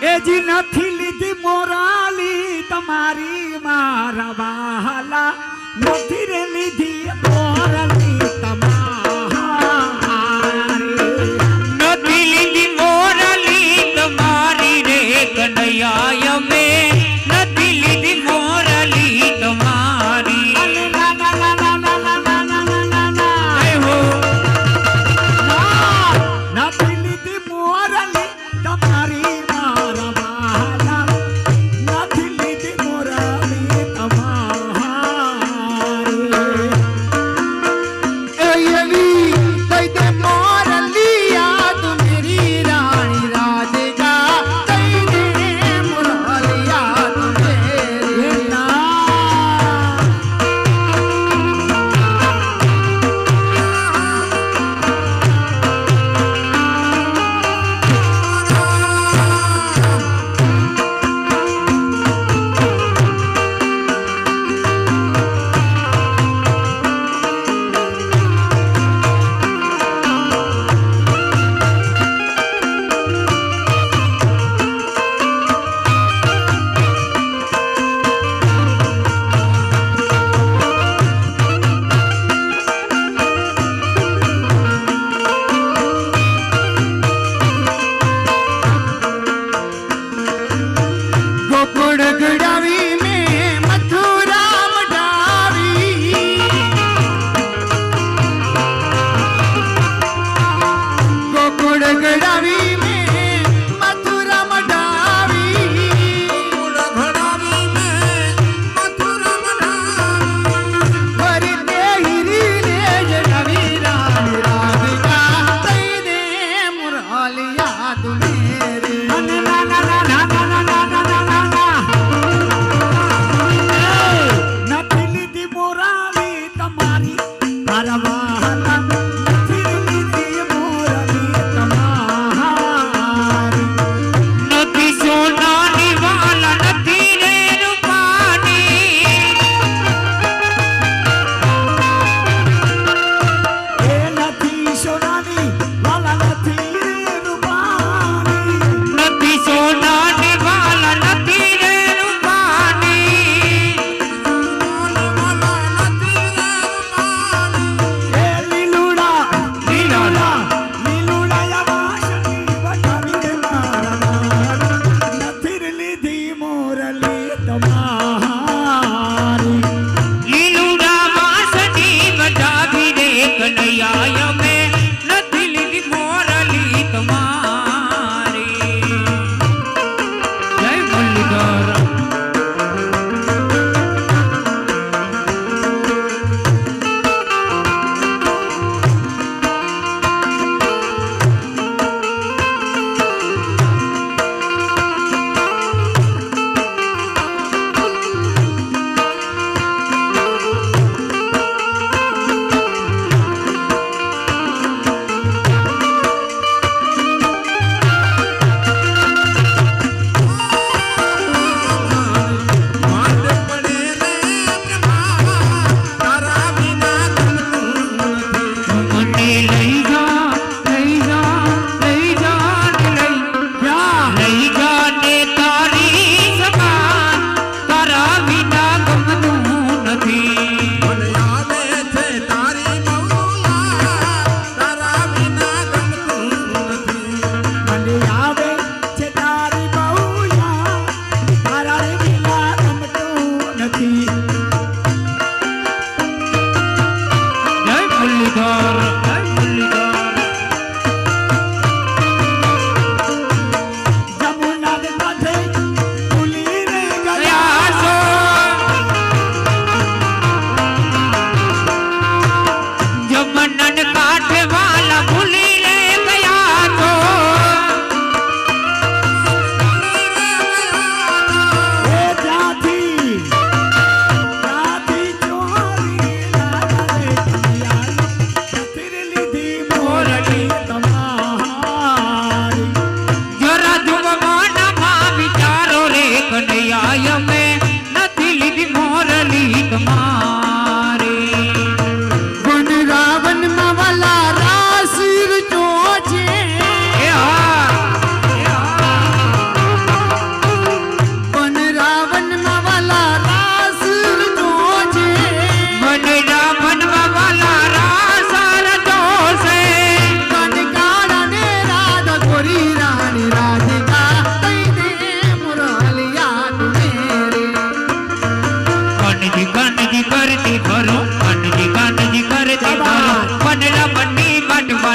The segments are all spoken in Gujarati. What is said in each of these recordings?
એ જી નથી લીધી મોરાલી તમારી મારા વાલા નથી રે લીધી મોરાલી તમારી નથી લીધી મોરાલી તમારી રે કનૈયા અમે નથી લીધી મોરાલી તમારી નથી લીધી મોરાલી તમારી મારા વાલા નથી લીધી મોરાલી તમારી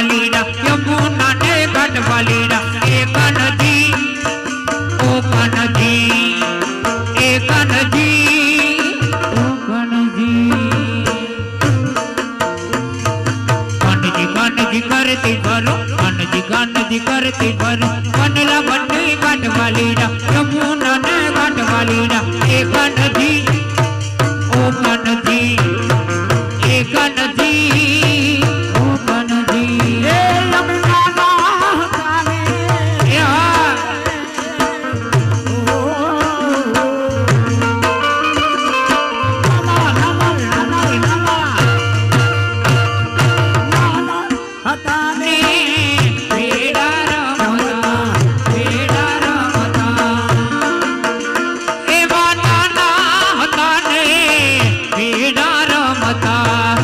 વાલીડા યમુના ને ઘાટ વાલીડા એ કાનજી ઓ કાનજી એ કાનજી ઓ કાનજી કાનજી કરતી ભરો કાનજી કરતી ભરો વનલા બંને ઘાટ વાલીડા યમુના ને ઘાટ વાલીડા એ કાનજી ઓ કાનજી એ કાનજી ઓ કાનજી એ યમુનાના કાને એ હા હતાને ભેડા રમતા એવા નાના હતા ને ભેડા રમતા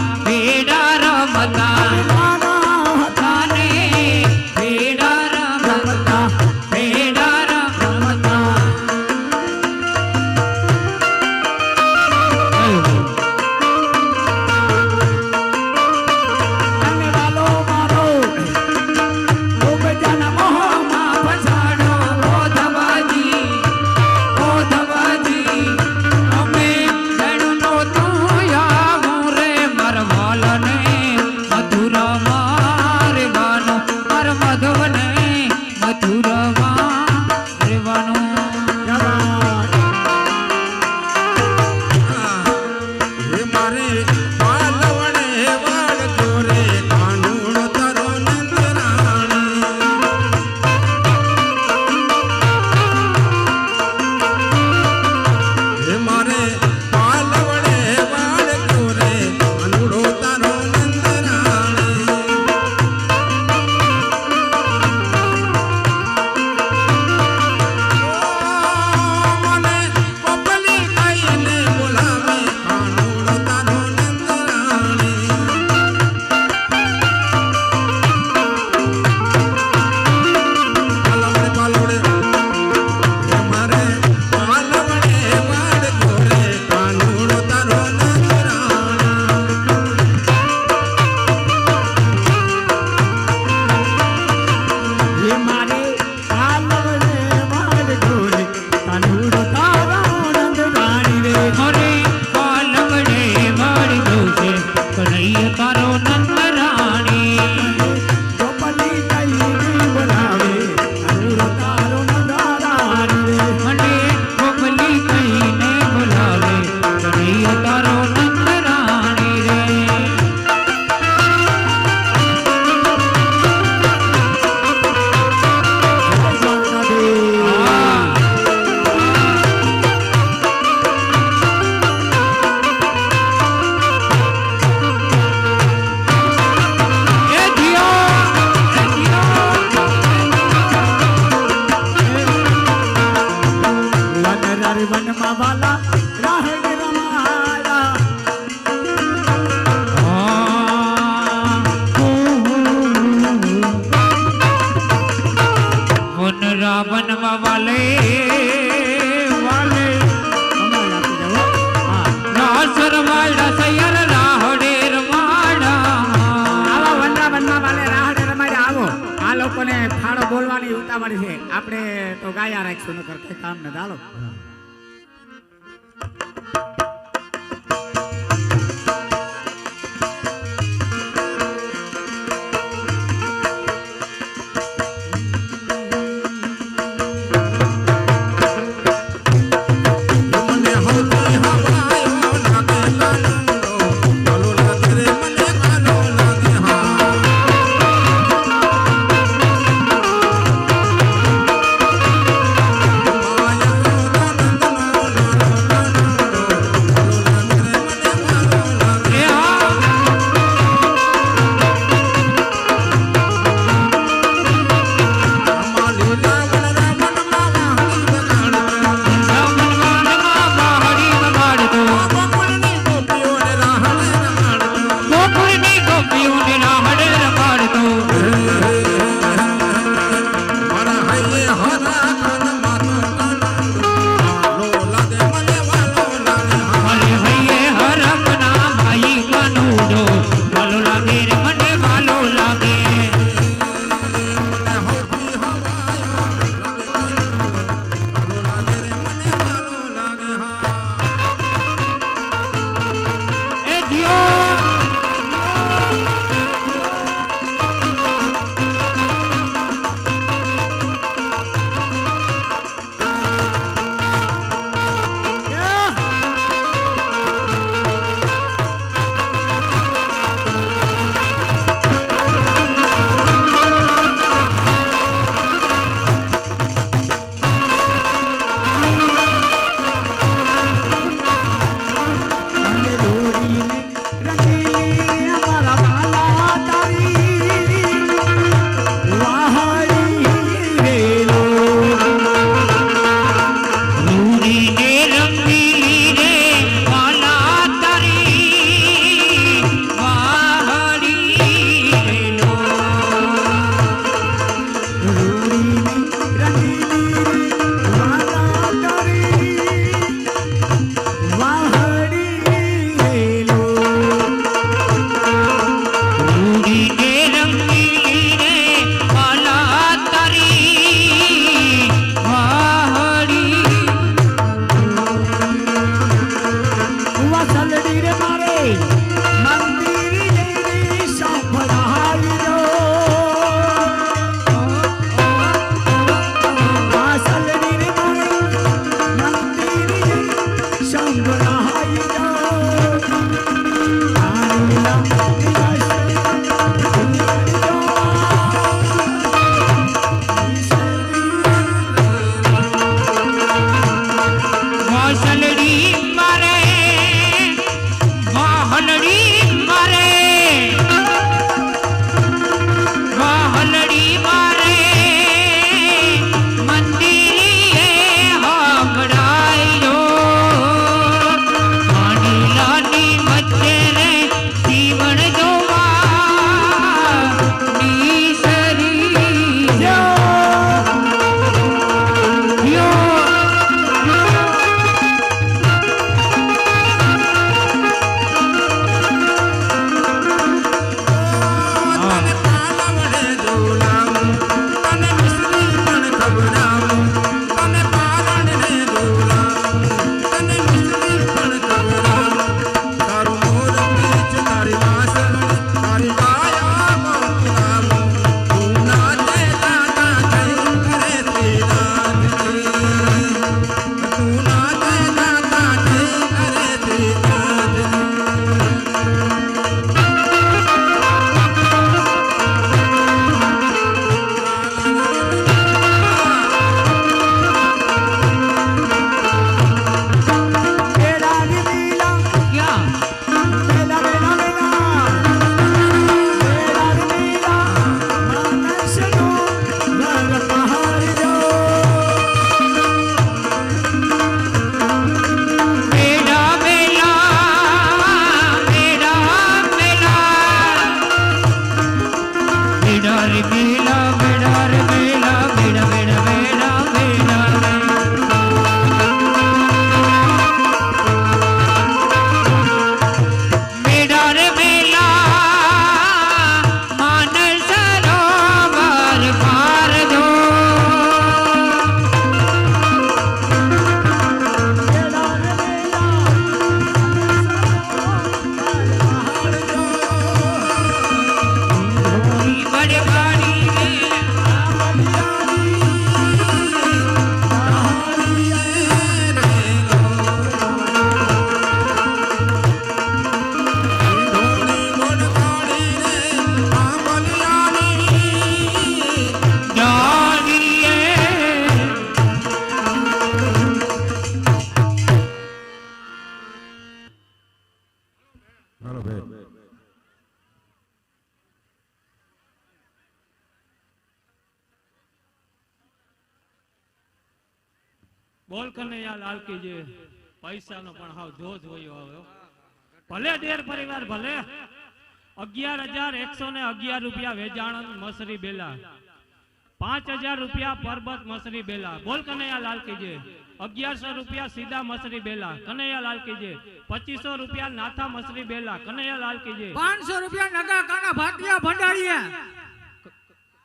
હતા ને ભેડા રમતા અને વાલો મારો ઓ બજાના મોહમાં ફસાડો ઓ ધવાજી અમે લડનો તું આવું રે મરવાલને મધુરા મારવાનો મર મધવને મધુરવા રેવાનો હે મારે પાલવણે વાળ જોરે કાનૂણ તરો નંદરાણી હે મારે પાલવણે વાળ જોરે કાનૂડો તારો નંદરાણી મને પપલી કહીને બોલાવે કાનૂડો તારો નંદરાણી પાલવડે હે મારે પાલવડે વાળ જોરે કાનૂડો તારો નંદરાણી એ મારે પાલવને વાળ ગોરે કાનુડો તારો નંદ રાણી રે મોરે પાલવડે વાળી દોશે કનૈયા તારો નંદરાણી ગોપલી કહીને બોલાવે કાનુડો તારો નંદ રાણી રે મને ગોપલી કહીને બોલાવે કનૈયા તારો નંદરાણી રે એ વનરાર વનમાં વાલા રાહે રમાયા વનરા વનમાં વાલે અમારે આપી દો હા રાસર વાળા સૈયર રાહડે રમાડા આવા વનરા વનમાં વાલે રાહડે રમાડ્યા આવો આ લોકોને ફાળો બોલવાની ઉતાવળ છે આપણે તો ગાયા રાખશું નકર કઈ કામ ન ચાલો મને હોતી હવાયો લાગે કાનૂડો કાલો લાગે રે મને કાલો લાગે હા માયા બોલ કનૈયા લાલ કી જય. પૈસાનો પણ હાવ ધોધ વયો આવ્યો. ભલે ડેર પરિવાર ભલે. 11,111 રૂપિયા વેજાણંદ મસરી બેલા. 5,000 રૂપિયા પરબત મસરી બેલા. બોલ કનૈયા લાલ કી જય. 1,100 રૂપિયા સીધા મસરી બેલા. કનૈયા લાલ કી જય. 2,500 રૂપિયા નાથા મસરી બેલા. કનૈયા લાલ કી જય. 500 રૂપિયા નગા કાના ભાટિયા ભંડારીયા.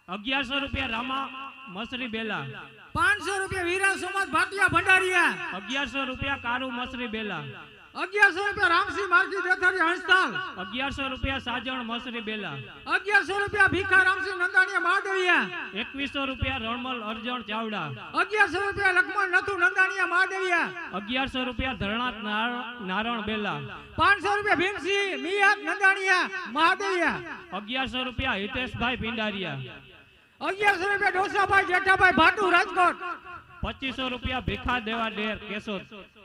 1,100 રૂપિયા રામા મસરી બેલા. 500 રૂપિયા વીરા સમાજ ભાટિયા ભંડારીયા. 1,100 રૂપિયા કારુ મસરી બેલા. 1100 રૂપિયા રામસિંહ માર્કી દેથારી હંસતાલ. 1,100 રૂપિયા સાજણ મસરી બેલા. 1100 રૂપિયા ભીખા રામસિંહ નંદાણીયા મહાદેવિયા. 2,100 રૂપિયા રણમલ અર્જણ ચાવડા. 1100 રૂપિયા લક્ષ્મણ નથુ નંદાણીયા મહાદેવિયા. 1,100 રૂપિયા ધરણાત નારણ બેલા. 500 રૂપિયા ભીમસિંહ મિયાત નંદાણીયા મહાદેવિયા. 1,100 રૂપિયા હિતેશભાઈ પિંડારિયા. 1100 રૂપિયા ડોસાભાઈ જેઠાભાઈ ભાટુ રાજકોટ. 2,500 રૂપિયા ભીખા દેવા ડેર કેશોદ.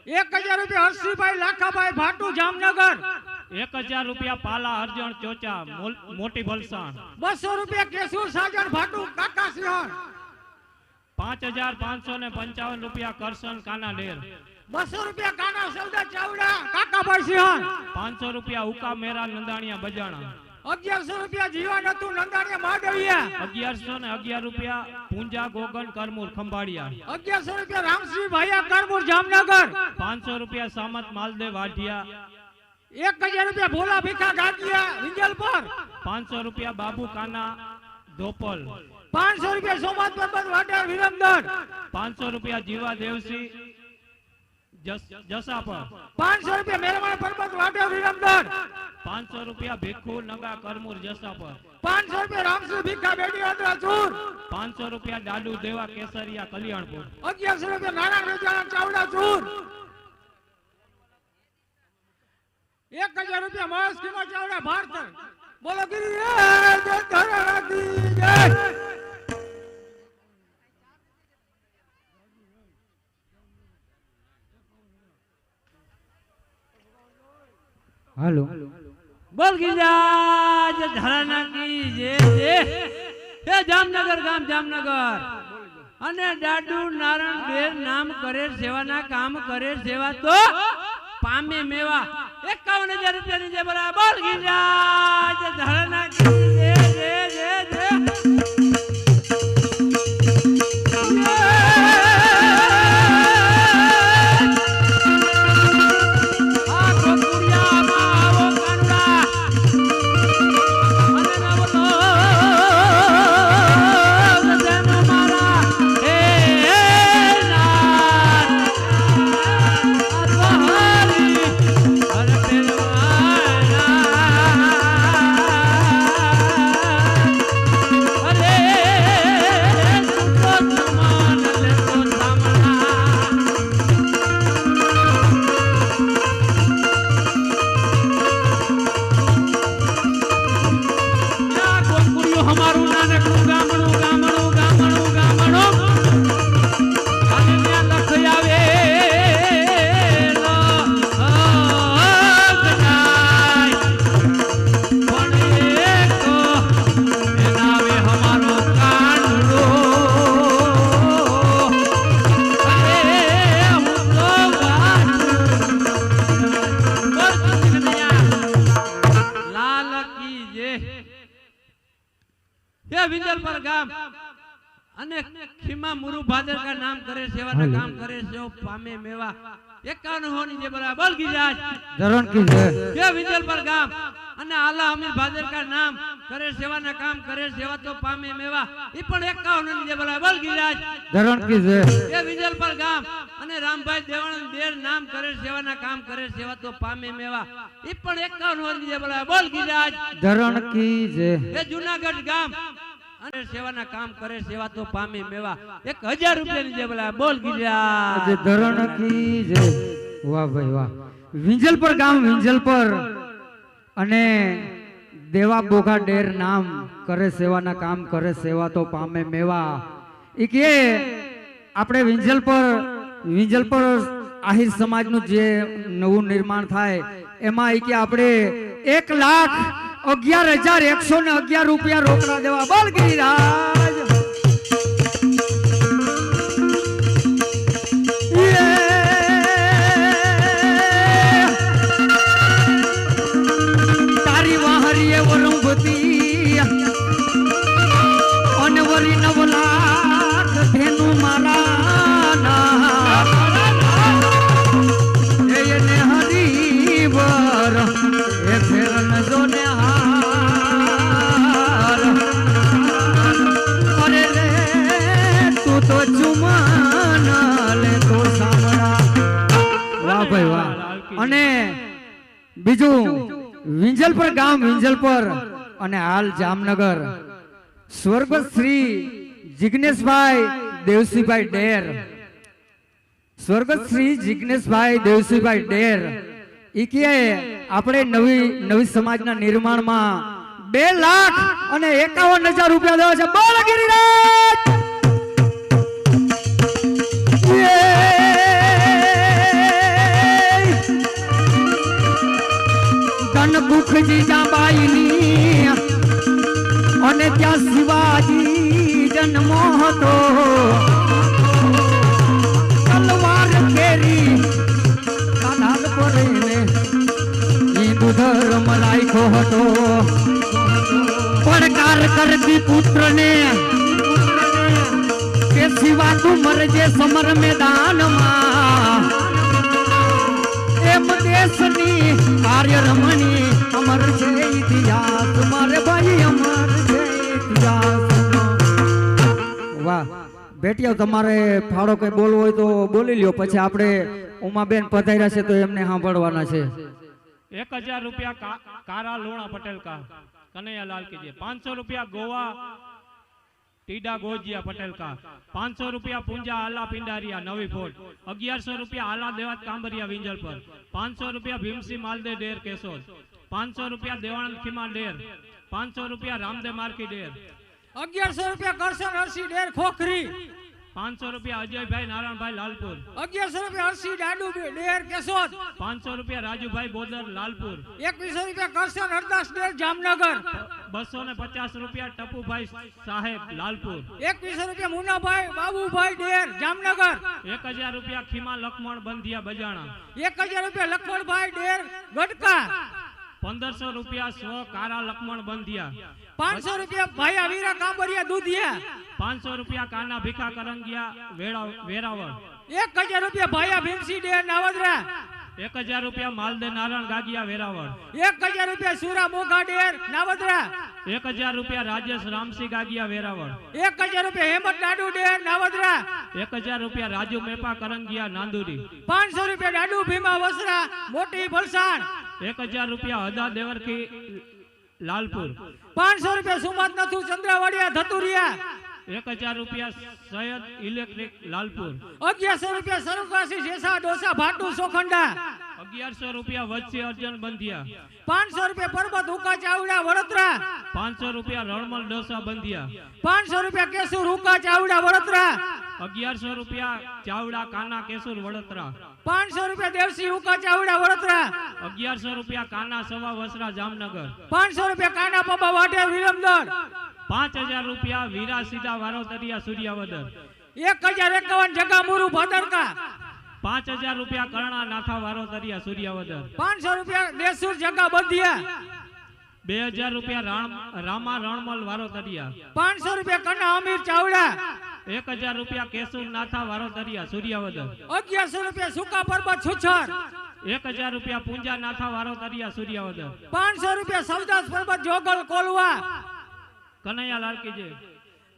1000 રૂપિયા હર્ષિભાઈ લાખાભાઈ ભાટુ જામનગર. 1,000 રૂપિયા પાલા અર્જણ ચોચા મોટી ભલસાણ. 200 રૂપિયા કેશુર સાજણ ભાટુ કાકા સિંહણ. 5,555 રૂપિયા કરશન કાના ડેર. 200 રૂપિયા કાના સૌદા ચાવડા કાકાભાઈ સિંહણ. 500 રૂપિયા ઉકા મેરા નંદાણીયા બજાણા. 1100 રૂપિયા જીવા નથુ નંદાણીયા મહાદેવિયા. 1,111 રૂપિયા પૂંજા ગોગન કરમૂર ખંભાળિયા. 1100 રૂપિયા રામસિંહ ભાઈયા કરમૂર જામનગર. 500 રૂપિયા સામત માલદેવ વાઢિયા. 1000 રૂપિયા ભોલા ભીખા ગાંઠિયા વિંજલપર. 500 રૂપિયા બાબુ કાના ધોપલ. 500 રૂપિયા સોમનાથ પરબત વાટેર વિરમદર. 500 રૂપિયા જીવા દેવસી જસાપર. 500 રૂપિયા મેરવાણ પરબત વાટેર વિરમદર. 500 રૂપિયા ભીખુ નગા કરમૂર જસાપર. 500 રૂપિયા રામસિંહ ભીખા બેડી આદરા ચૂર. 500 રૂપિયા દાદુ દેવા કેસરિયા કલ્યાણપુર. 1100 રૂપિયા નારાયણ વેચાણા ચાવડા ચૂર. 1000 રૂપિયા મહેશ કિમા ચાવડા ભારતર. બોલો ગિરી જય ધરાણા કી જય. હાલો બોલ ગિરિરાજ ધરાના કી જય જય. હે જામનગર ગામ જામનગર અને દાદુ નારાયણ બેર નામ કરે સેવાના કામ કરે સેવા તો પામે મેવા. 51,000 રૂપિયાની જે બરાબર. બોલ ગિરિરાજ ધરાના કી જય જય જય જય. વિંજલપર ગામ અને ખીમા મુરુ ભાદર કા નામ કરે સેવાના કામ કરે છે પામે મેવા. 51 હોની જે બરાબર. બોલ ગિરિરાજ ધરણ કી જય. હે વિંજલપર ગામ અને આલા અમીર ભાદર કા નામ કરે સેવાના કામ કરે સેવા તો પામે મેવા. ઈ પણ 51 હોની જે બરાબર. બોલ ગિરિરાજ ધરણ કી જય. હે વિંજલપર ગામ અને રામભાઈ દેવાણંદ દેર નામ કરે સેવાના કામ કરે સેવા તો પામે મેવા. ઈ પણ 51 હોની જે બરાબર. બોલ ગિરિરાજ ધરણ કી જય. હે જુનાગઢ ગામ અને સેવાના કામ કરે સેવા તો પામે મેવા. 1000 રૂપિયાની જે બોલા. બોલ ગિરિરાજ આજે ધરણ કી જય. વાહ ભાઈ વાહ. વિંજલપર ગામ વિંજલપર અને દેવા બોઘા ડેર નામ કરે સેવાના કામ કરે સેવા તો પામે મેવા. ઈ કે આપણે વિંજલપર આહિર સમાજનું જે નવું નિર્માણ થાય એમાં ઈ કે આપણે 1,11,111 રૂપિયા રોકડા દેવા. બોલ ગિરિરાજ. અને બીજું વિંજલપર ગામ વિંજલપર અને હાલ જામનગર સ્વર્ગસ્થ શ્રી જિગ્નેશભાઈ દેવસીભાઈ ડેર, સ્વર્ગસ્થ શ્રી જિગ્નેશભાઈ દેવસીભાઈ ડેર ઈ કે આપણે નવી સમાજના નિર્માણમાં 2,51,000 રૂપિયા દેવા છે. બોલ ગિરિરાજ! ધન ભૂખજી જાબાઈની અને ત્યાં શિવાજી જન્મો હતો. તલવાર ફેરી કાનાલ પરીને હિન્દુ ધર્મ રાખ્યો હતો. પડકાર કરતી પુત્રને કે શિવા તું મરજે સમર મેદાનમાં. એમ દેશની કાર્ય રમણી અમર છે ઇતિહાસ મારે ભાઈ અમર છે ઇતિહાસ. વાહ બેટિયા, તમારે ફાળો કઈ બોલવો હોય તો બોલી લ્યો, પછી આપણે ઉમાબેન પધાર્યા છે તો એમને સાંભળવાના છે. 1000 रुपया कारा लोणा पटेल का कन्हैया लाल कीजिए. 500 रुपया गोवा टीडा गोजिया पटेल का. 500 रुपया पूंजा आला पिंडारिया नवी फोर्ट. 1100 रुपया आला देवात कांबरिया विंजल पर. 500 रुपया भीमसी मालदे डेर केसोद. 500 रुपया देवानंद खीमा डेर. 500 रुपया रामदेव मार्की डेर. 1100 રૂપિયા કરશન હરસી ડેર ખોખરી. 500 रुपया अजय भाई नारायण भाई लालपुर. 1100 રૂપિયા હરસી ડાડુ ડેર કેશોદ. 500 रुपया राजू भाई बोदर लालपुर. 2100 રૂપિયા કરશન હરદાસ ડેર જામનગર. 250 रुपया टपू भाई साहेब लालपुर. 2100 રૂપિયા મુનાભાઈ બાબુભાઈ ડેર જામનગર. 1000 रुपया खीमा लक्ष्मण बंधिया बजाणा. 1000 રૂપિયા લખમણભાઈ ડેર ગડકા. 1500 रुपया स्व कारा लक्ष्मण बंधिया. 500 રૂપિયા ભાઈ વીરા કાંબરિયા દુધિયા. 500 रुपया काना भिखा करंगिया वेरावळ. 1000 રૂપિયા ભાઈ ભીમસી ડેર નાવદરા. 1000 रुपया मालदे नारायण गागिया वेरावळ. 1000 રૂપિયા સુરા મોગા ડેર નાવદરા. 1000 रुपया राजेश रामसी गागिया वेरावळ. 1000 રૂપિયા હેમંત ડાડુ ડેર નાવદરા. 1000 रुपया राजू मेपा करंगिया नांदुरी. 500 રૂપિયા ડાડુ ભીમા વસરા મોટી ભલસાણ. 1000 रुपया हदा देवरकी लालपुर. 500 રૂપિયા સુમત નથુ ચંદ્રાવાડિયા ધતુરિયા. 1000 रुपया सैयद इलेक्ट्रिक लालपुर. 1100 રૂપિયા સરુકાસી જેસા ડોસા ભાટુ સોખંડા. 1100 रुपया वत्सी अर्जन बंधिया. 500 રૂપિયા પરબત હુકા ચાવડા વડોદરા. 500 रुपया रणमल डोसा बंधिया. 500 રૂપિયા કેસુર હુકા ચાવડા વડોદરા. 1100 रुपया चावड़ा काना केसुर वडोदरा. 500 રૂપિયા દેવસી હુકા ચાવડા વડોદરા. 1100 रुपया काना सवा वसरा जामनगर. 500 રૂપિયા કાના પપ્પા વાઢે વિરમદર. 5000 रुपया वीरा सीधा वारोतरिया सूर्यावदर. 1051 જગા મુરુ ભદરકા. 5000 रुपया कर्णा नाथा वारोतरिया सूर्यावदर. 500 રૂપિયા દેસુર જગા બંધિયા. 2000 रुपया रामा रणमल वारोतरिया. 500 રૂપિયા કન્ના અમીર ચાવડા. 1000 रुपया केसुर नाथा वारोतरिया सूर्यावदर. 1100 રૂપિયા સુકા પરબત છુછર. 1000 रुपया पूंजा नाथा वारोतरिया सूर्यावदर. 500 રૂપિયા સવદાસ પરબત જોગલ કોલવા. कन्हैया लाल की जय.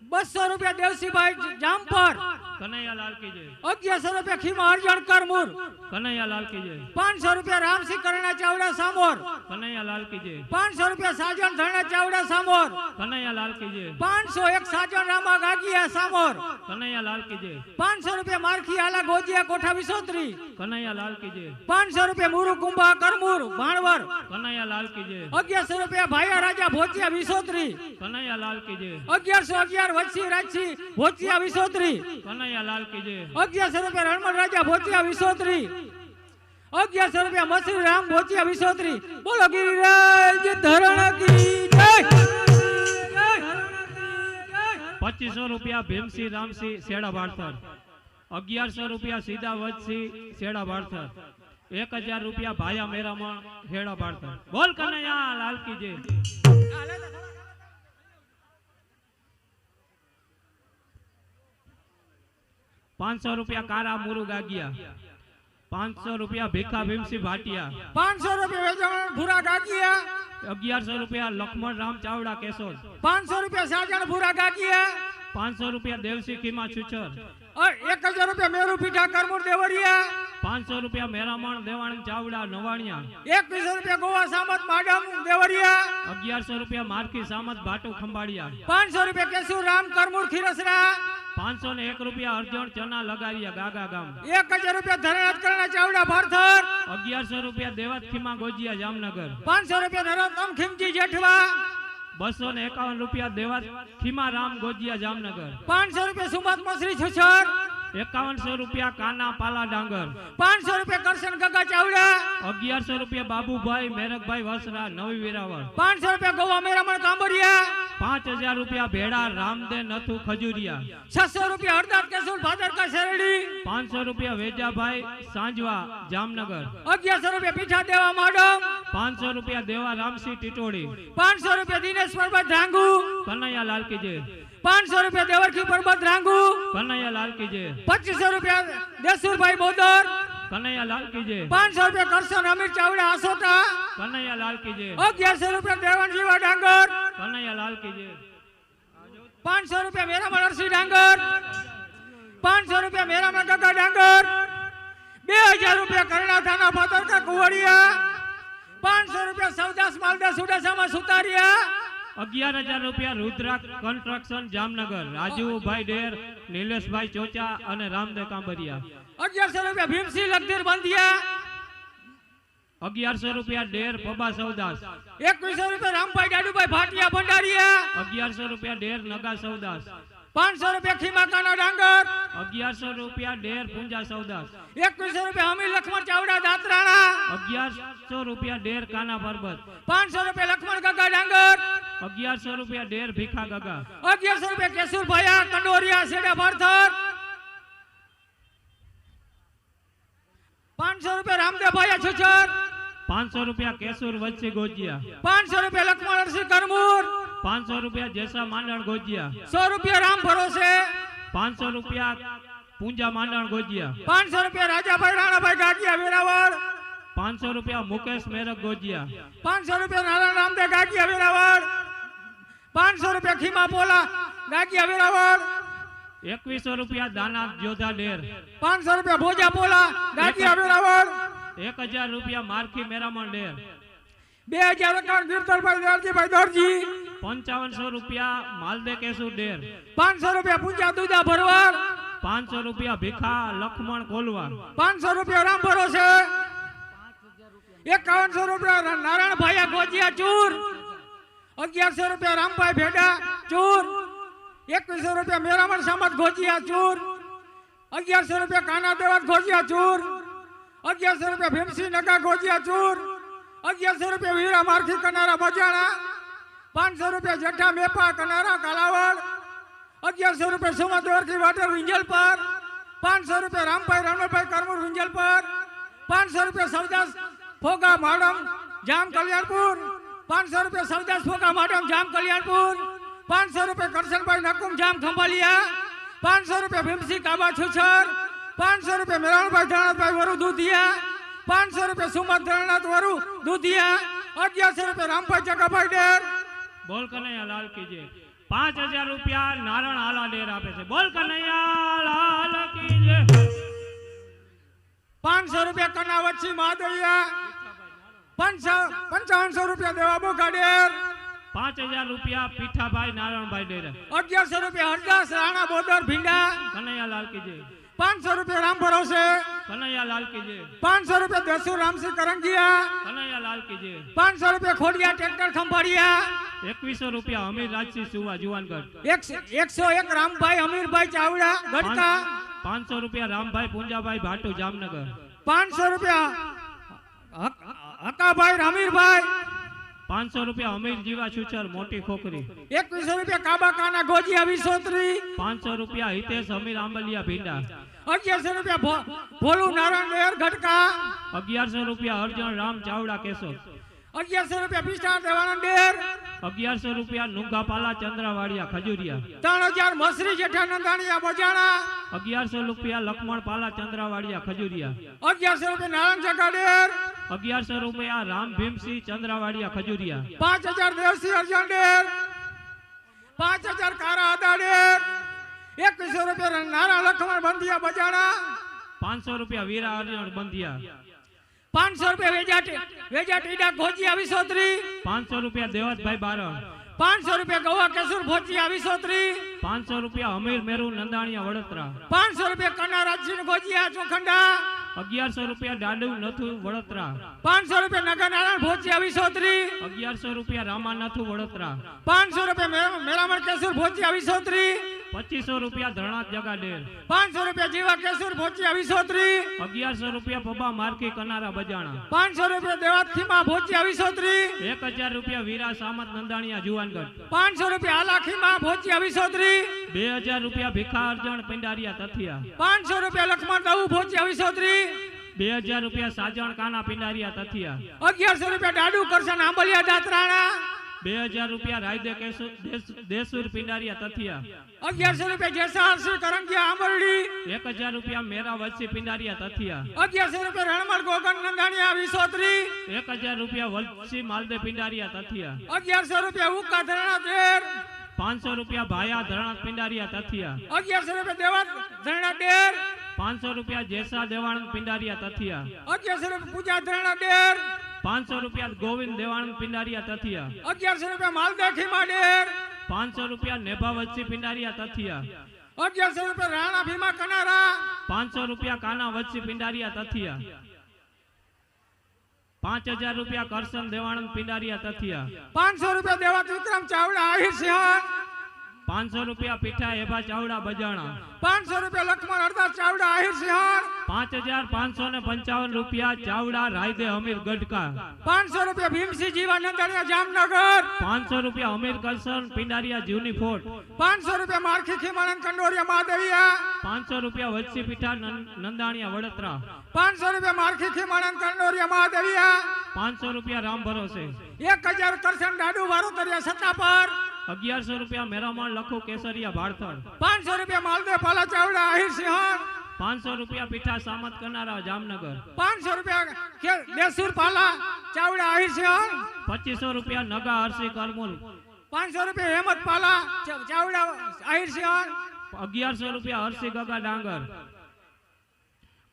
200 રૂપિયા દેવસીભાઈ જામપર. कन्हैया लाल की जय. 1100 રૂપિયા ખીમા અરજણ કરમુર. कन्हैया लाल की जय. 500 રૂપિયા રામસિંહ કરણા ચાવડા સામોર. कन्हैया लाल की जय. 500 રૂપિયા સાજન ધરણા ચાવડા સામોર. कन्हैया लाल की जय. 501 સાજન રામા ગાગિયા સામોર. कन्हैया लाल की जय. 500 રૂપિયા મારખી આલા ગોજિયા કોઠા વિસોત્રી. कन्हैया लाल की जय. 500 રૂપિયા મુરુ કુંભા કરમુર ભાણવર. कन्हैया लाल की जय. 1100 રૂપિયા ભાયા રાજા ભોચિયા વિસોત્રી. कन्हैया लाल की जय. 1111 વચ્ચી રાજસી ભોચિયા વિસોત્રી. कन्हैया लाल की जय. 1100 રૂપિયા રણમલ રાજા ભોચિયા વિસોત્રી. 1100 રૂપિયા મસરી રામ ભોચિયા વિસોત્રી. બોલો ગિરિરાજ ધરણ કી જય. 2500 रुपया भीमसी रामसी सेड़ा बाड़थर. 1100 रुपया सीधा वत्सी सेड़ा बाड़थर. 1000 रुपया भाया मेरामण हेड़ा बाड़थर. बोल कन्हैया लाल की जय. 500 रुपया कारा मुरु गागिया. 500 रुपया भिखा भीमसी भाटिया. 500 રૂપિયા વેચાણ ભૂરા ગાગિયા. 1100 रुपया लक्ष्मण राम चावड़ा केसोद. 500 રૂપિયા સાજણ ભૂરા ગાગિયા. 500 रुपया देवसी खीमा छुछर. 1000 રૂપિયા મેરુ પીઠા કરમુર દેવરિયા. 500 રૂપિયા મેરામણ દેવાણ ચાવડા નવાણિયા 2100 રૂપિયા ગોવા સામત માડમ દેવરિયા 1100 રૂપિયા મારકી સામત ભાટુ ખંભાળિયા 500 રૂપિયા કેશુ રામ કરમુર ખીરસરા 501 રૂપિયા અર્જણ ચના લગાવ્યા ગાગા ગામ 1000 રૂપિયા ધરણાત કરના ચાવડા ભારથર 1100 રૂપિયા દેવત ખીમા ગોજિયા જામનગર 500 રૂપિયા નરોત્તમ ખીમજી જેઠવા 251 રૂપિયા દેવત ખીમા રામ ગોજિયા જામનગર 500 રૂપિયા સુમત મસરી છછર 5100 રૂપિયા કાના પાલા ડાંગર 500 રૂપિયા કરશન ગગા ચાવડા 1100 રૂપિયા બાબુભાઈ મેરકભાઈ વસરા નવી વેરાવળ 500 રૂપિયા ગોવા મેરામણ કાંબરિયા 5000 રૂપિયા ભેડા રામદે નથુ ખજુરિયા 600 રૂપિયા હરદાર કેશુલ ભાદરકા શેરડી 500 રૂપિયા વેજાભાઈ સાંજવા જામનગર 1100 રૂપિયા પીઠા દેવા માડમ 500 રૂપિયા દેવા રામસિંહ ટીટોડી 500 રૂપિયા દિનેશ પરબત ધાંગુ કનૈયા લાલ કી જય 500 રૂપિયા દેવરખી પરબત ધાંગુ કનૈયા લાલ કી જય 2500 રૂપિયા દેસુરભાઈ બોદર કનૈયા લાલ કી જય 500 રૂપિયા કરશન અમીર ચાવડા આસોટા કનૈયા લાલ કી જય 1100 રૂપિયા દેવનજીવા ડાંગર કનૈયા લાલ કી જય 500 રૂપિયા મેરામણ અરસી ડાંગર 500 રૂપિયા મેરામણ ગગા ડાંગર 2000 રૂપિયા કરણા થાના ભાદરકા કુવડિયા 500 રૂપિયા સૌદાસ માલદા સુડાસામાં સુતારિયા 11000 રૂપિયા રુદ્રા કન્સ્ટ્રક્શન જામનગર રાજુભાઈ ડેર નિલેશભાઈ ચોચા અને રામદેવ કાંબરિયા 1100 રૂપિયા ભીમસિંહ લગધીર બંધિયા 1100 રૂપિયા ડેર પબા સૌદાસ 2100 રૂપિયા રામભાઈ દાદુભાઈ ભાટિયા ભંડારિયા 1100 રૂપિયા ડેર નગા સૌદાસ 500 રૂપિયા ખીમાકાના ડાંગર 1100 રૂપિયા ડેર પૂંજા સૌદાસ 2100 રૂપિયા અમીર લખમણ ચાવડા દાતરાણા 1100 રૂપિયા ડેર કાના પર્વત 500 રૂપિયા લખમણ ગગા ડાંગર 1100 રૂપિયા ડેર ભીખા ગગા 1100 રૂપિયા કેશુરભાઈ કંડોરિયા સેડા ભારથર 500 રૂપિયા રામદેવભાઈ છછર 500 રૂપિયા કેશુર વચ્ચે ગોજિયા 500 રૂપિયા લખમણ અરસી કરમુર 500 રૂપિયા જેસા માંડણ ગોજિયા 100 રૂપિયા રામ ભરોસે 500 રૂપિયા પૂંજા માંડણ ગોજિયા 500 રૂપિયા રાજાભાઈ રાણાભાઈ ગાગિયા વેરાવળ 500 રૂપિયા મુકેશ મેરક ગોજિયા 500 રૂપિયા નારાયણ રામદેવ ગાગિયા વેરાવળ 500 રૂપિયા ખીમા પોલા ગાગિયા વેરાવળ 2100 રૂપિયા દાના જોધા ડેર 500 રૂપિયા ભોજા પોલા ગાગિયા વેરાવળ 1000 રૂપિયા મારખી મેરામણ ડેર 2051 ગીરધરભાઈ દરજીભાઈ દરજી 5500 રૂપિયા માલદે કેશુ ડેર 500 રૂપિયા પૂંજા દુધા ભરવાડ 500 રૂપિયા ભીખા લખમણ કોલવા 500 રૂપિયા રામ ભરોસે 5100 રૂપિયા નારાયણભાઈ ગોજિયા ચૂર 1100 રૂપિયા રામભાઈ ભેડા ચૂર 2100 રૂપિયા મેરામણ સામત ગોજિયા ચૂર 1100 રૂપિયા કાના દેવત ગોજિયા ચૂર 1100 રૂપિયા ભીમસિંહ નગા ગોજિયા ચૂર 1100 રૂપિયા વીરા મારખી કનારા બજાણા 500 રૂપિયા જઠ્ઠા મેપા કનારા કાલાવડ 1100 રૂપિયા સુમત દેવરખી વાટર વિંજલ પર 500 રૂપિયા રામભાઈ રણભાઈ કરમુર વિંજલ પર 500 રૂપિયા સૌદાસ ફોગા માડમ જામ કલ્યાણપુર 500 રૂપિયા સૌદાસ ફોગા માડમ જામ કલ્યાણપુર 500 રૂપિયા કરશનભાઈ નકુમ જામ ખંભાલિયા 500 રૂપિયા ભીમસિંહ કાબા છુછર 500 રૂપિયા મેરાણભાઈ ધરણાભાઈ વરુ દૂધિયા 500 રૂપિયા સુમત ધરણાથ વરુ દૂધિયા 1100 રૂપિયા રામભાઈ જગાભાઈ ડેર બોલ કનૈયા લાલ કી જય 5000 રૂપિયા નારણ આલા ડેર આપે છે બોલ કનૈયા લાલ કી જય 500 રૂપિયા કનાવચ્છી મહાદેવિયા 5500 રૂપિયા દેવા બોકા ડેર 5000 રૂપિયા પીઠાભાઈ નારાયણભાઈ ડેર 1100 રૂપિયા હરદાસ રાણા બોદર ભીંડા કનૈયા લાલ કી જય 500 રૂપિયા રામ ભરોસે કનૈયા લાલ કી જય 500 રૂપિયા દેસુ રામસિંહ કરંગિયા કનૈયા લાલ કી જય 500 રૂપિયા ખોડિયા ટ્રેક્ટર ખંભાળિયા 2100 રૂપિયા અમીર રાજસિંહ સુવા જુવાનગઢ 101 રામભાઈ અમીરભાઈ ચાવડા ગઢકા 500 રૂપિયા રામભાઈ પૂંજાભાઈ ભાટુ જામનગર 500 રૂપિયા હકાભાઈ રમીરભાઈ 500 રૂપિયા અમીર જીવા છુચર મોટી ખોખરી 2100 રૂપિયા કાબા કાના ગોજિયા વિસોત્રી 500 રૂપિયા હિતેશ અમીર આંબલિયા ભીંડા 1100 રૂપિયા ભોલુ નારાયણ દેર ગઢકા 1100 રૂપિયા અર્જણ રામ ચાવડા કેશોદ 1100 રૂપિયા પિસ્ટા દેવાનંદ ડેર 1100 રૂપિયા નુંગાપાલા ચંદ્રાવાડિયા ખજુરિયા 3000 મસરી જેઠાનંદાણીયા બજાણા 1100 રૂપિયા લખમણ પાલા ચંદ્રાવાડિયા ખજુરિયા 1100 રૂપિયા નારાયણ જગા ડેર 1100 રૂપિયા રામ ભીમસિંહ ચંદ્રાવાડિયા ખજુરિયા 5000 દેવસિંહ અર્જણ ડેર 5000 કારા આદા ડેર 2100 રૂપિયા નારા લખમણ બંધિયા બજાણા 500 રૂપિયા વીરા અર્જણ બંધિયા 500 રૂપિયા વેજાટ ઈડા ગોજિયા વિસોત્રી 500 રૂપિયા દેવતભાઈ બારણ 500 રૂપિયા ગવા કેસુર ભોજિયા વિસોત્રી 500 રૂપિયા અમીર મેરુ નંદાણીયા વડોદરા 500 રૂપિયા કના રાજસિંહ ગોજિયા ચોખંડા 1100 રૂપિયા દાડુ નથુ વડોદરા 500 રૂપિયા નગર નારાયણ ભોજિયા વિસોત્રી 1100 રૂપિયા રામાનાથુ વડોદરા 500 રૂપિયા મેરામણ કેસુર ભોજિયા વિસોત્રી 2500 રૂપિયા ધરણાત જગાડેર 500 રૂપિયા જીવા કેસુર ભોજિયા વિસોત્રી 1100 રૂપિયા પબા માર્કી કનારા બજાણા 500 રૂપિયા દેવાતખીમાં ભોજિયા વિસોત્રી 1000 રૂપિયા વીરા સામત નંદાણીયા જુવાનગઢ 500 રૂપિયા આલાખીમાં ભોજિયા વિસોત્રી 2000 રૂપિયા ભીખા અર્જણ પિંડારિયા તથિયા 500 રૂપિયા લક્ષ્મણ દઉ ભોજિયા વિસોત્રી 2000 રૂપિયા સાજણ કાના પિંડારિયા તથિયા 1100 રૂપિયા દાડુ કરશન આંબલિયા દાતરાણા 2000 રૂપિયા રાયદે દેસુર પિંડારિયા તથિયા 1100 રૂપિયા જેસારસી કરંગિયા આંબરડી 1000 રૂપિયા મેરા વચ્ચી પિંડારિયા તથિયા 1100 રૂપિયા રણમલ ગોગન નંદાણીયા વિસોત્રી 1000 રૂપિયા વલસી માલદે પિંડારિયા તથિયા 1100 રૂપિયા ઉકા ધરણા દેર 500 રૂપિયા ભાયા ધરણાત પિંડારિયા તથિયા 1100 રૂપિયા દેવત ધરણા દેર 500 રૂપિયા જેસા દેવાણંદ પિંડારિયા તથિયા 1100 રૂપિયા પૂજા ધરણા દેર 500 રૂપિયા ગોવિંદ દેવાણંદ પિંડારિયા તથિયા 1100 રૂપિયા માલદેખીમાં ડેર 500 રૂપિયા નેભા વચ્ચી પિંડારિયા તથિયા 1100 રૂપિયા રાણા ભીમા કનારા 500 રૂપિયા કાના વચ્ચી પિંડારિયા તથિયા 5000 રૂપિયા કરશન દેવાણંદ પિંડારિયા તથિયા 500 રૂપિયા દેવત વિક્રમ ચાવડા આહિર સિંહ 500 રૂપિયા પીઠા એભા ચાવડા બજાણા 500 રૂપિયા લક્ષ્મણ અરદાસ ચાવડા આહિર સિંહ 5555 રૂપિયા ચાવડા રાયદે અમીર ગઢકા 500 રૂપિયા ભીમસિંહ જીવા નંદાણીયા જામનગર 500 રૂપિયા અમીર કરશન પિંડારિયા જૂની ફોર્ટ 500 રૂપિયા મારખી ખીમાનંદ કંડોરિયા મહાદેવિયા 500 રૂપિયા વચ્ચી પીઠા નંદાણીયા વડોદરા 500 રૂપિયા મારખી ખીમાનંદ કંડોરિયા મહાદેવિયા 500 રૂપિયા રામ ભરોસે 1000 કરશન દાડુ વારોતરિયા સત્તાપર 1100 રૂપિયા મેરામણ લખુ કેસરિયા ભાળથળ 500 રૂપિયા માલદે પાલા ચાવડા આહિર સિંહ 500 રૂપિયા પીઠા સામત કનારા જામનગર 500 રૂપિયા દેસુર પાલા ચાવડા આહિર સિંહ 2500 રૂપિયા નગા હરસી કરમુલ 500 રૂપિયા હેમત પાલા ચાવડા આહિર સિંહ 1100 રૂપિયા હરસી ગગા ડાંગર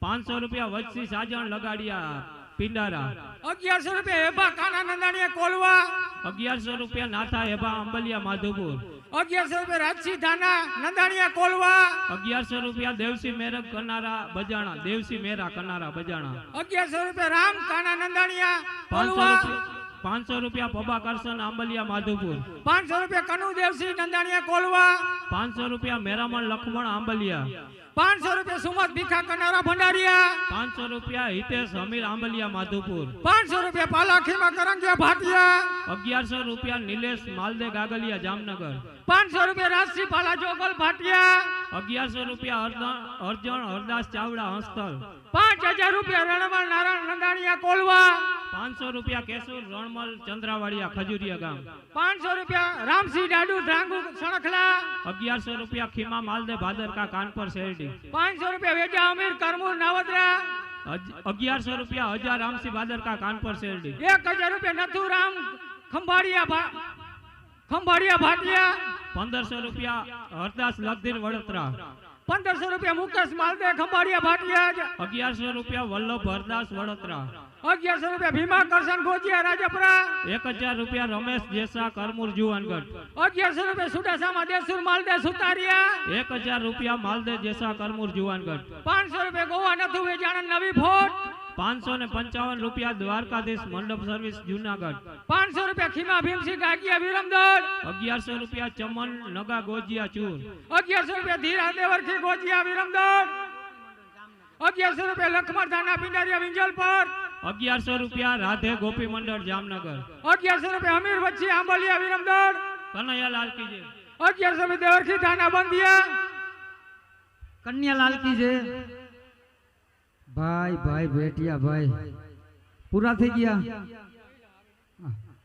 500 રૂપિયા વચ્ચી સાજણ લગાડિયા પિંડારા 1100 રૂપિયા હેબા કાના નંદાણીયા કોલવા 1100 રૂપિયા નાથા એભા અંબલિયા માધુપુર 1100 રૂપિયા રાજસી ધાના નંદાણીયા કોલવા 1100 રૂપિયા દેવસી મેરક કનારા બજાણા દેવસી મેરા કનારા બજાણા 1100 રૂપિયા રામ કાના નંદાણીયા 500 કોલવા રૂપિયા 500 રૂપિયા પબા કરશન આંબલિયા માધુપુર 500 રૂપિયા કનુ દેવસી નંદાણીયા કોલવા 500 રૂપિયા મેરામણ લખમણ આંબલિયા 500 રૂપિયા સુમત ભીખા કનારા ભંડારિયા 500 રૂપિયા હિતેશ અમીર આંબલિયા માધુપુર 500 રૂપિયા પાલાખીમાં કરંગિયા ભાટિયા 1100 રૂપિયા નિલેશ માલદે ગાગલિયા જામનગર 500 રૂપિયા રાજસી પાલા જોગલ ભાટિયા 1100 રૂપિયા અર્જણ હરદાસ ચાવડા હસ્તલ 5000 રૂપિયા રણમલ નારાયણ નંદાણીયા કોલવા 500 રૂપિયા કેશુર રણમલ ચંદ્રાવાડિયા ખજુરિયા ગામ 500 રૂપિયા રામસિંહ દાડુ ધ્રાંગુ સણખલા 1100 રૂપિયા ખીમા માલદે ભાદરકા કાનપર શેરડી 500 રૂપિયા વેજા અમીર કરમુર નાવદરા 1100 રૂપિયા હજાર રામસિંહ ભાદરકા કાનપર શેરડી 1000 રૂપિયા નથુરામ ખંભાળિયા ભાટિયા 1500 રૂપિયા હરદાસ લગધીર વડોદરા 1500 રૂપિયા મુકેશ માલદે ખંભાળિયા ભાટિયા 1100 રૂપિયા વલ્લભ હરદાસ વડોદરા 1100 રૂપિયા ભીમા કરશન ગોજિયા રાજપરા 1000 રૂપિયા રમેશ જેસા કરમુર જુવાનગઢ 1100 રૂપિયા સુડાસામાં દેસુર માલદે સુતારિયા 1000 રૂપિયા માલદે જેસા કરમુર જુવાનગઢ 500 રૂપિયા ગોવા નથુ વેજાણ નવી ફોટ 555 રૂપિયા દ્વારકાધીશ મંડપ સર્વિસ જુનાગઢ 500 રૂપિયા ખીમા ભીમસિંહ ગાગિયા વિરમદળ 1100 રૂપિયા ચમન નગા ગોજિયા ચૂર 1100 રૂપિયા ધીરા દેવરખી ગોજિયા વિરમદળ 1100 રૂપિયા લખમણ ધાના પિંડારિયા વિંજલપર 1100 રૂપિયા રાધે ગોપી મંડળ જામનગર 1100 રૂપિયા અમીર વચ્ચી આંબલિયા વિરમદળ કનૈયાલાલ કીજે 1100 રૂપિયા દેવરખી ધાના બંધિયા કન્યાલાલ કી જય ભાઈ ભાઈ બેટિયા ભાઈ પૂરા થઈ ગયા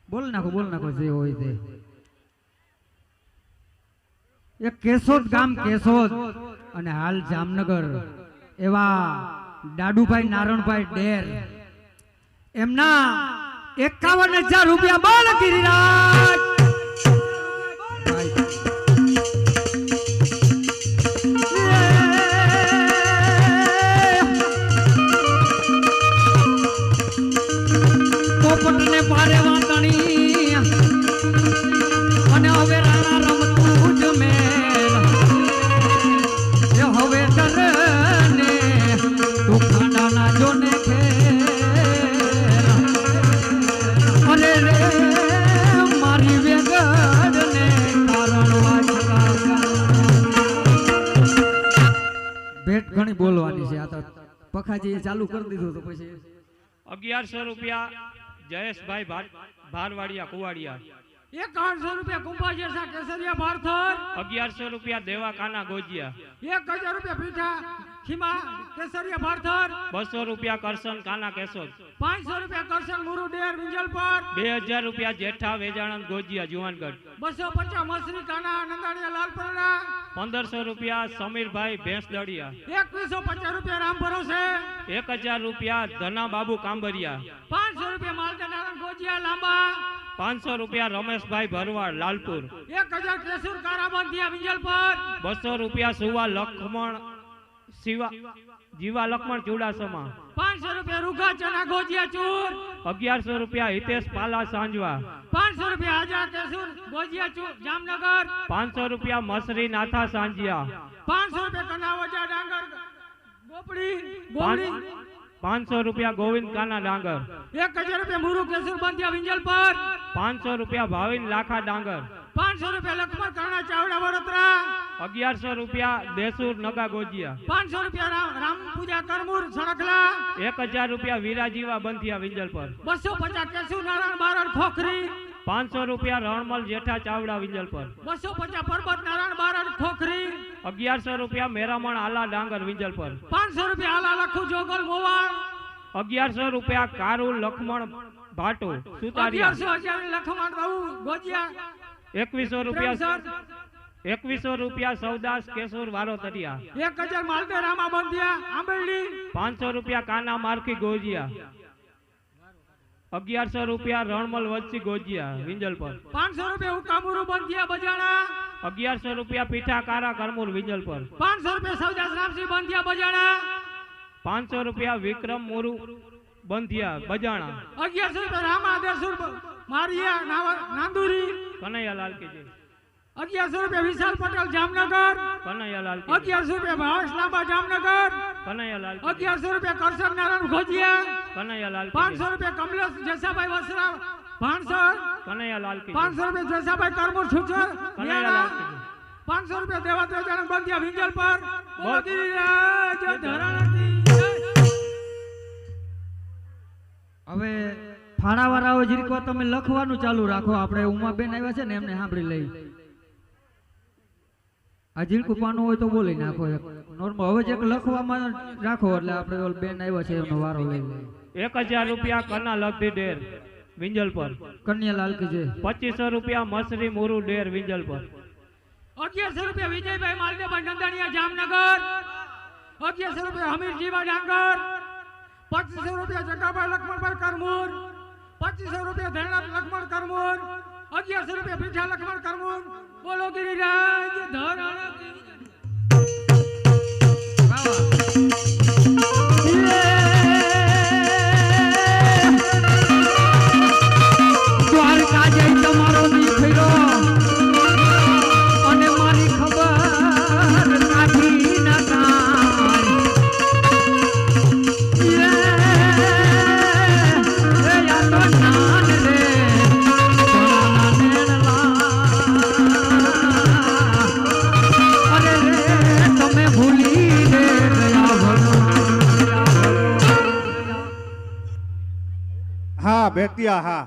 બોલ નાખો જે હોય તે એક કેશોદ ગામ કેશોદ અને હાલ જામનગર એવા દાડુભાઈ નારણભાઈ ડેર એમના 51,000 રૂપિયા બોલ ગિરિરાજ બોલવાની છે. આ તો પખાજી ચાલુ કરી દીધું તો પછી 1100 રૂપિયા જયેશભાઈ ભારવાડિયા કુવાડિયા. 5100 રૂપિયા કુંભાજેસા કેસરિયા ભારથર. 1100 રૂપિયા દેવા કાના ગોજિયા. 1000 રૂપિયા પીઠા ખીમા કેસરિયા ભારથર. 200 રૂપિયા કરશન કાના કેશોદ. 500 રૂપિયા કરશન મુરુ ડેર વિંજલ પર. 2000 રૂપિયા જેઠા વેજાણંદ ગોજિયા જુવાનગઢ. 250 મસરી કાના નંદાણીયા લાલપરડા. 1500 રૂપિયા સમીરભાઈ ભેંસદડિયા. 2150 રૂપિયા રામ ભરોસે. 1000 રૂપિયા ધના બાબુ કાંબરિયા. 500 રૂપિયા માલકા નારાયણ ગોજિયા લાંબા. 500 રૂપિયા રમેશભાઈ ભરવાડ લાલપુર. 1000 કેસુર કારાબંધિયા વિંજલ પર. 200 રૂપિયા સુવા લખમણ જીવા લખમણ ચુડાસમા. 500 રૂપિયા રૂખા ચના ગોજિયા ચૂર. 1100 રૂપિયા હિતેશ પાલા સાંજવા. 500 રૂપિયા હાજા કેસુર ગોજિયા ચૂર જામનગર. 500 રૂપિયા મસરી નાથા સાંજિયા. 500 રૂપિયા કનાવજા ડાંગર ગોપડી ગોપડી. 500 રૂપિયા ગોવિંદ કાના ડાંગર. 1000 રૂપિયા મુરુ કેસુર બંધિયા વિંજલ પર. 500 રૂપિયા ભાવિન લાખા ડાંગર. 500 રૂપિયા લખમણ કરણા ચાવડા વડોદરા. 1100 રૂપિયા દેસુર નગા ગોજિયા. 500 રૂપિયા રામ પૂજા કરમુર સડકલા. 1000 રૂપિયા વીરાજીવા બંધિયા વિંજલ પર. 250 કેસુર નારાયણ બારડ ખોખરી. 500 રૂપિયા રણમલ જેઠા ચાવડા વિંજલ પર. 250 પરબત નારાયણ બારડ ખોખરી. 1100 રૂપિયા મેરામણ આલા ડાંગર વિંજલ પર. 500 રૂપિયા આલા લખુ જોગલ મોવાણ. 1100 રૂપિયા કારુ લખમણ ભાટો સુતારિયા. 1100 લખમણ બહુ ગોજિયા 2100 રૂપિયા 2100 રૂપિયા સૌદાસ કેશોર વારોતરિયા. 1000 માલદે રામા બંધિયા આંબેડી. 500 રૂપિયા કાના મારખી ગોજિયા. 1100 રૂપિયા રણમલ વચ્ચી ગોજિયા વિંજલ પર. 500 રૂપિયા ઉકામુરુ બંધિયા બજાણા. 1100 રૂપિયા પીઠા કારા કરમુર વિંજલ પર. 500 રૂપિયા સૌદાસ રામસિંહ બંધિયા બજાણા. 500 રૂપિયા વિક્રમ મોરુ બંધિયા બજાણા. 1100 રૂપિયા રામા દેસુર મારિયા નાંદુરી. કનૈયાલાલ કે જય. 1100 રૂપિયા વિશાલ પટેલ જામનગર. કનૈયાલાલ કે જય. 1100 રૂપિયા ભાવેશ લાંબા જામનગર. કનૈયાલાલ કે જય. 1100 રૂપિયા કરશન નારાયણ ગોજિયા. કનૈયાલાલ કે 500 જય. રૂપિયા કમલેશ જસાભાઈ વસરા ભાણસર. કનૈયાલાલ કે જય. 500 રૂપિયા જસાભાઈ કરમુર છુચર કનૈયાલાલ કે જય. 500 રૂપિયા દેવાત્રેય જાણક બંધિયા વિંજલ પર. બોલો બોલ. ગિરિરાજ ધરાણકી જય. હવે ફાળાવાળાઓ જીરીકો તમે લખવાનું ચાલુ રાખો. આપણે ઉમાબેન આવ્યા છે ને એમને સાંભળી લઈ. આ જીરકું પાનું હોય તો બોલી નાખો એક નોર્મલ. હવે જે લખવામાં રાખો એટલે આપણે ઓલ બેન આવ્યા છે એમનો વારો લઈ લઈએ. 1000 રૂપિયા કના લગતી ડેર વિંજલ પર. કન્યાલાલ કે જે 2500 રૂપિયા મસરી મોરુ ડેર વિંજલ પર. 1100 રૂપિયા વિજયભાઈ માલદેભાઈ નંદાણીયા જામનગર. 1100 રૂપિયા હમીરજીવા ડાંગર. 2500 રૂપિયા જગાભાઈ લખમણભાઈ કરમુર. 2500 રૂપિયા ધૈણાત લખમણ કરમુર. 1100 રૂપિયા પીઠા લખમણ કરમુર. બોલો ગિરિરાજ ધરાણકી દ્વારકા જઈ તમારો દીકરો અને મારી ખબર કાઢી ના કાઢ. યા તો નાન રે સોનાના નેણલા. અરે રે તમે ભૂલી રે ગયા ભગવાન. હા બેટિયા હા